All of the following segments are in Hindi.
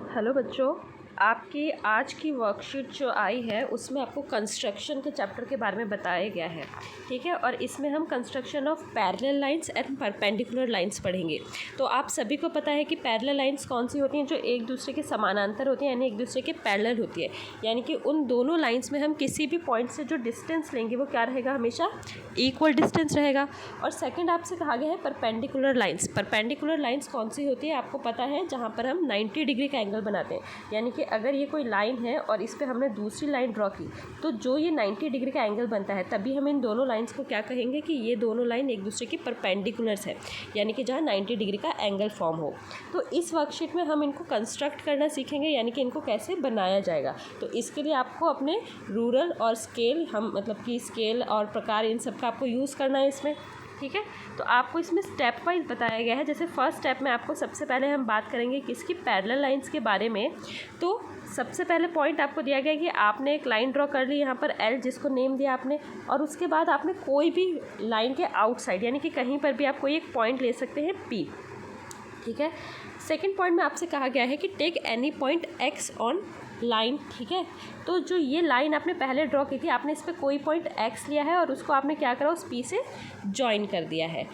हेलो बच्चों, आपकी आज की वर्कशीट जो आई है उसमें आपको कंस्ट्रक्शन के चैप्टर के बारे में बताया गया है। ठीक है, और इसमें हम construction of parallel lines and perpendicular lines पढ़ेंगे। तो आप सभी को पता है कि पैरेलल लाइंस कौन सी होती हैं, जो एक दूसरे के समानांतर होती हैं, यानी एक दूसरे के पैरेलल होती है। यानी कि उन दोनों लाइंस में हम किसी भी पॉइंट से जो डिस्टेंस लेंगे वो क्या रहेगा, हमेशा इक्वल डिस्टेंस रहेगा। और सेकेंड आपसे कहा गया है परपेंडिकुलर लाइंस। परपेंडिकुलर लाइंस कौन सी होती है आपको पता है, जहाँ पर हम 90 डिग्री का एंगल बनाते हैं। यानी कि अगर ये कोई लाइन है और इस पे हमने दूसरी लाइन ड्रॉ की, तो जो ये 90 डिग्री का एंगल बनता है, तभी हम इन दोनों लाइंस को क्या कहेंगे कि ये दोनों लाइन एक दूसरे की परपेंडिकुलर्स है, यानी कि जहाँ 90 डिग्री का एंगल फॉर्म हो। तो इस वर्कशीट में हम इनको कंस्ट्रक्ट करना सीखेंगे, यानी कि इनको कैसे बनाया जाएगा। तो इसके लिए आपको अपने रूलर और स्केल, हम मतलब कि स्केल और प्रकार, इन सब का आपको यूज़ करना है इसमें। ठीक है, तो आपको इसमें स्टेप वाइज बताया गया है। जैसे फर्स्ट स्टेप में आपको सबसे पहले हम बात करेंगे किसकी, पैरेलल लाइंस के बारे में। तो सबसे पहले पॉइंट आपको दिया गया है कि आपने एक लाइन ड्रॉ कर ली यहाँ पर एल, जिसको नेम दिया आपने, और उसके बाद आपने कोई भी लाइन के आउटसाइड, यानी कि कहीं पर भी आप कोई एक पॉइंट ले सकते हैं पी। ठीक है, सेकेंड पॉइंट में आपसे कहा गया है कि take any point x on line. ठीक है, तो जो ये लाइन आपने पहले ड्रॉ की थी, आपने इस पर कोई पॉइंट एक्स लिया है और उसको आपने क्या करा, उस पी से ज्वाइन कर दिया है।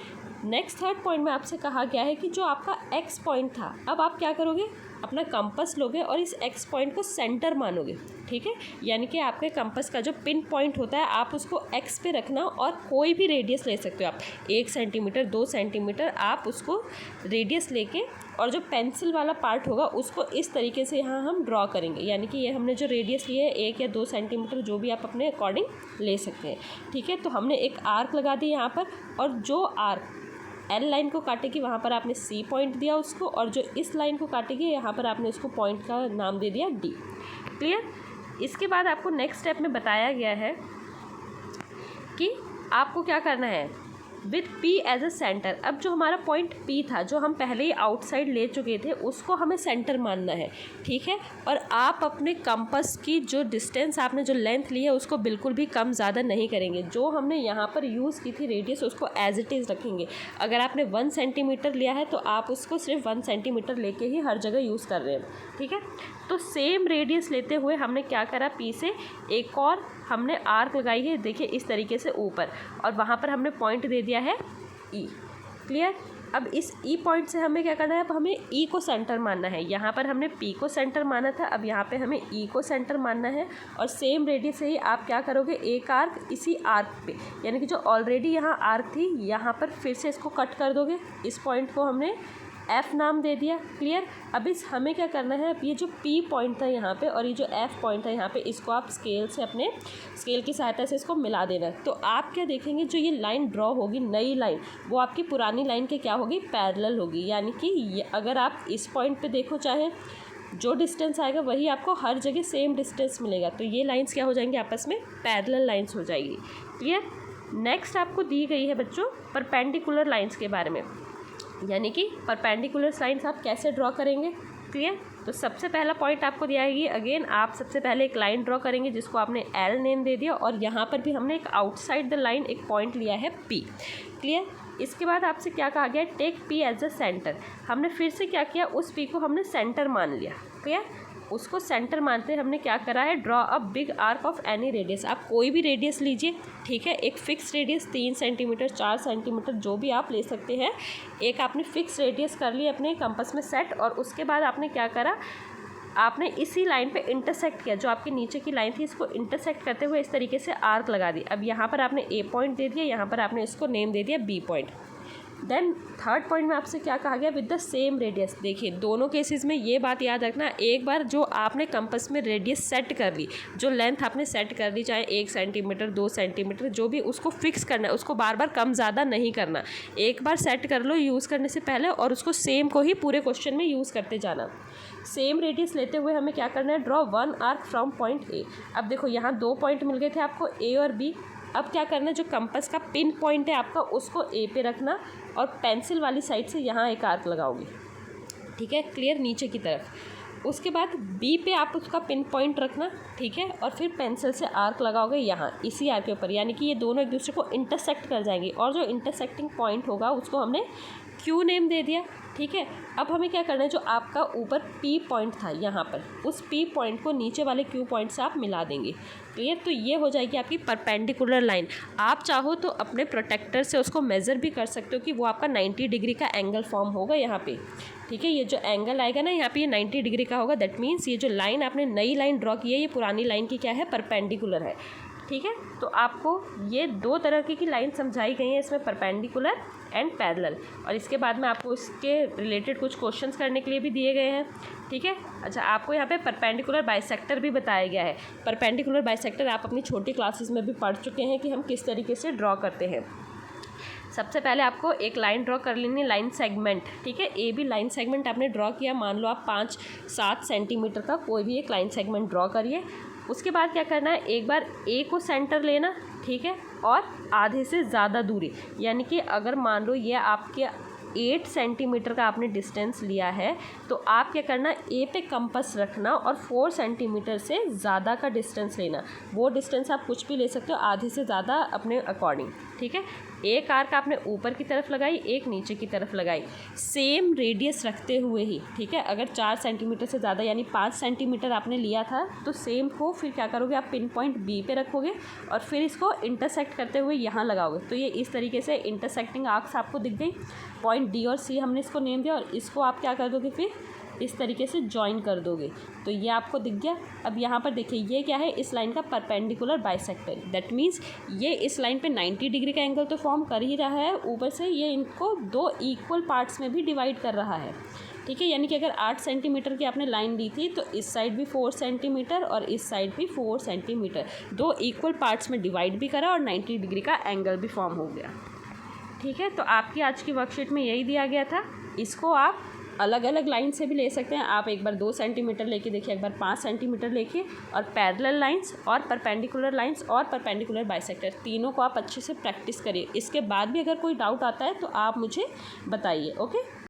नेक्स्ट थर्ड पॉइंट में आपसे कहा गया है कि जो आपका एक्स पॉइंट था, अब आप क्या करोगे, अपना कंपास लोगे और इस एक्स पॉइंट को सेंटर मानोगे। ठीक है, यानी कि आपके कंपास का जो पिन पॉइंट होता है, आप उसको एक्स पे रखना और कोई भी रेडियस ले सकते हो आप, 1 सेंटीमीटर 2 सेंटीमीटर, आप उसको रेडियस लेके, और जो पेंसिल वाला पार्ट होगा उसको इस तरीके से यहाँ हम ड्रॉ करेंगे। यानी कि ये हमने जो रेडियस ली है 1 या 2 सेंटीमीटर, जो भी आप अपने अकॉर्डिंग ले सकते हैं। ठीक है, तो हमने एक आर्क लगा दी यहाँ पर, और जो आर्क एल लाइन को काटेगी वहाँ पर आपने सी पॉइंट दिया उसको, और जो इस लाइन को काटेगी यहाँ पर आपने उसको पॉइंट का नाम दे दिया डी। क्लियर। इसके बाद आपको नेक्स्ट स्टेप में बताया गया है कि आपको क्या करना है, with P as a centre. अब जो हमारा पॉइंट P था, जो हम पहले ही आउटसाइड ले चुके थे, उसको हमें सेंटर मानना है। ठीक है, और आप अपने कंपास की जो डिस्टेंस, आपने जो लेंथ ली है, उसको बिल्कुल भी कम ज़्यादा नहीं करेंगे। जो हमने यहाँ पर यूज़ की थी रेडियस, उसको एज इट इज़ रखेंगे। अगर आपने 1 सेंटीमीटर लिया है तो आप उसको सिर्फ 1 सेंटीमीटर लेके ही हर जगह यूज़ कर रहे हैं। ठीक है, तो सेम रेडियस लेते हुए हमने क्या करा, P से एक और हमने आर्क लगाई है, देखिए इस तरीके से ऊपर, और वहाँ पर हमने पॉइंट दे दिया है E। क्लियर। अब इस E पॉइंट से हमें क्या करना है, अब हमें E को सेंटर मानना है। यहाँ पर हमने P को सेंटर माना था, अब यहाँ पे हमें E को सेंटर मानना है। और सेम रेडियस से ही आप क्या करोगे, एक आर्क इसी आर्क पे, यानी कि जो ऑलरेडी यहाँ आर्क थी, यहाँ पर फिर से इसको कट कर दोगे। इस पॉइंट को हमने F नाम दे दिया। क्लियर। अब इस हमें क्या करना है, अब ये जो P पॉइंट था यहाँ पे और ये जो F पॉइंट था यहाँ पे, इसको आप स्केल से, अपने स्केल की सहायता से इसको मिला देना। तो आप क्या देखेंगे, जो ये लाइन ड्रॉ होगी, नई लाइन, वो आपकी पुरानी लाइन के क्या होगी, पैरेलल होगी। यानी कि अगर आप इस पॉइंट पे देखो, चाहे जो डिस्टेंस आएगा वही आपको हर जगह सेम डिस्टेंस मिलेगा। तो ये लाइन्स क्या हो जाएंगी, आपस में पैरेलल लाइन्स हो जाएगी। क्लियर। नेक्स्ट आपको दी गई है बच्चों परपेंडिकुलर लाइन्स के बारे में, यानी कि परपेंडिकुलर लाइन्स आप कैसे ड्रॉ करेंगे। क्लियर। तो सबसे पहला पॉइंट आपको दिया है, अगेन आप सबसे पहले एक लाइन ड्रॉ करेंगे जिसको आपने एल नेम दे दिया, और यहाँ पर भी हमने एक आउटसाइड द लाइन एक पॉइंट लिया है पी। क्लियर। इसके बाद आपसे क्या कहा गया, take P as a centre. हमने फिर से क्या किया, उस पी को हमने सेंटर मान लिया। क्लियर। उसको सेंटर मानते हमने क्या करा है, draw a big arc of any radius. आप कोई भी रेडियस लीजिए। ठीक है, एक फिक्स रेडियस 3 सेंटीमीटर 4 सेंटीमीटर जो भी आप ले सकते हैं, एक आपने फिक्स रेडियस कर ली अपने कंपास में सेट। और उसके बाद आपने क्या करा, आपने इसी लाइन पे इंटरसेक्ट किया, जो आपकी नीचे की लाइन थी, इसको इंटरसेक्ट करते हुए इस तरीके से आर्क लगा दी। अब यहाँ पर आपने ए पॉइंट दे दिया, यहाँ पर आपने इसको नेम दे दिया B point. Then third point में आपसे क्या कहा गया, विद द सेम रेडियस। देखिए दोनों केसेस में ये बात याद रखना, एक बार जो आपने कंपास में रेडियस सेट कर ली, जो लेंथ आपने सेट कर ली, चाहे 1 सेंटीमीटर 2 सेंटीमीटर जो भी, उसको फिक्स करना है, उसको बार बार कम ज़्यादा नहीं करना। एक बार सेट कर लो यूज़ करने से पहले, और उसको सेम को ही पूरे क्वेश्चन में यूज़ करते जाना। सेम रेडियस लेते हुए हमें क्या करना है, draw 1 arc from point A. अब देखो यहाँ 2 पॉइंट मिल गए थे आपको, ए और बी। अब क्या करना है, जो कंपास का पिन पॉइंट है आपका, उसको ए पे रखना, और पेंसिल वाली साइड से यहाँ एक आर्क लगाओगे। ठीक है, क्लियर, नीचे की तरफ। उसके बाद बी पे आप उसका पिन पॉइंट रखना। ठीक है, और फिर पेंसिल से आर्क लगाओगे यहाँ इसी आर्क के ऊपर, यानी कि ये दोनों एक दूसरे को इंटरसेक्ट कर जाएंगे, और जो इंटरसेक्टिंग पॉइंट होगा उसको हमने क्यू नेम दे दिया, ठीक है। अब हमें क्या करना है, जो आपका ऊपर पी पॉइंट था यहाँ पर, उस पी पॉइंट को नीचे वाले क्यू पॉइंट से आप मिला देंगे। क्लियर? तो ये हो जाएगी आपकी परपेंडिकुलर लाइन। आप चाहो तो अपने प्रोटेक्टर से उसको मेज़र भी कर सकते हो कि वो आपका 90 डिग्री का एंगल फॉर्म होगा यहाँ पे, ठीक है। ये जो एंगल आएगा ना यहाँ पे, ये 90 डिग्री का होगा। दैट मीन्स ये जो लाइन आपने नई लाइन ड्रॉ की है, ये पुरानी लाइन की क्या है, परपेंडिकुलर है, ठीक है। तो आपको ये दो तरह की लाइन समझाई गई हैं इसमें, परपेंडिकुलर एंड पैरेलल। और इसके बाद में आपको इसके रिलेटेड कुछ क्वेश्चंस करने के लिए भी दिए गए हैं, ठीक है। अच्छा, आपको यहाँ पे परपेंडिकुलर बाइसेक्टर भी बताया गया है। परपेंडिकुलर बाइसेक्टर आप अपनी छोटी क्लासेस में भी पढ़ चुके हैं कि हम किस तरीके से ड्रॉ करते हैं। सबसे पहले आपको एक लाइन ड्रॉ कर लेनी है, लाइन सेगमेंट, ठीक है। ए बी लाइन सेगमेंट आपने ड्रॉ किया, मान लो आप 5-7 सेंटीमीटर का कोई भी एक लाइन सेगमेंट ड्रॉ करिए। उसके बाद क्या करना है, एक बार ए को सेंटर लेना, ठीक है, और आधे से ज़्यादा दूरी, यानी कि अगर मान लो ये आपके 8 सेंटीमीटर का आपने डिस्टेंस लिया है, तो आप क्या करना, ए पे कंपास रखना और 4 सेंटीमीटर से ज़्यादा का डिस्टेंस लेना। वो डिस्टेंस आप कुछ भी ले सकते हो, आधे से ज़्यादा अपने अकॉर्डिंग, ठीक है। एक आर्क आपने ऊपर की तरफ लगाई, एक नीचे की तरफ लगाई, सेम रेडियस रखते हुए ही, ठीक है। अगर 4 सेंटीमीटर से ज़्यादा यानी 5 सेंटीमीटर आपने लिया था, तो सेम को फिर क्या करोगे, आप पिन पॉइंट बी पे रखोगे और फिर इसको इंटरसेक्ट करते हुए यहाँ लगाओगे। तो ये इस तरीके से इंटरसेक्टिंग आर्क्स आपको दिख गई। पॉइंट डी और सी हमने इसको नेम दिया, और इसको आप क्या कर दोगे, फिर इस तरीके से जॉइन कर दोगे। तो ये आपको दिख गया। अब यहाँ पर देखिए, ये क्या है, इस लाइन का परपेंडिकुलर बाइसेक्टर। दैट मीन्स ये इस लाइन पे 90 डिग्री का एंगल तो फॉर्म कर ही रहा है, ऊपर से ये इनको 2 इक्वल पार्ट्स में भी डिवाइड कर रहा है, ठीक है। यानी कि अगर 8 सेंटीमीटर की आपने लाइन दी थी, तो इस साइड भी 4 सेंटीमीटर और इस साइड भी 4 सेंटीमीटर, 2 इक्वल पार्ट्स में डिवाइड भी करा और 90 डिग्री का एंगल भी फॉर्म हो गया, ठीक है। तो आपकी आज की वर्कशीट में यही दिया गया था। इसको आप अलग अलग लाइन से भी ले सकते हैं। आप एक बार 2 सेंटीमीटर लेके देखिए, एक बार 5 सेंटीमीटर लेके, और पैरेलल लाइंस और परपेंडिकुलर लाइंस और परपेंडिकुलर बाइसेक्टर, तीनों को आप अच्छे से प्रैक्टिस करिए। इसके बाद भी अगर कोई डाउट आता है तो आप मुझे बताइए, ओके।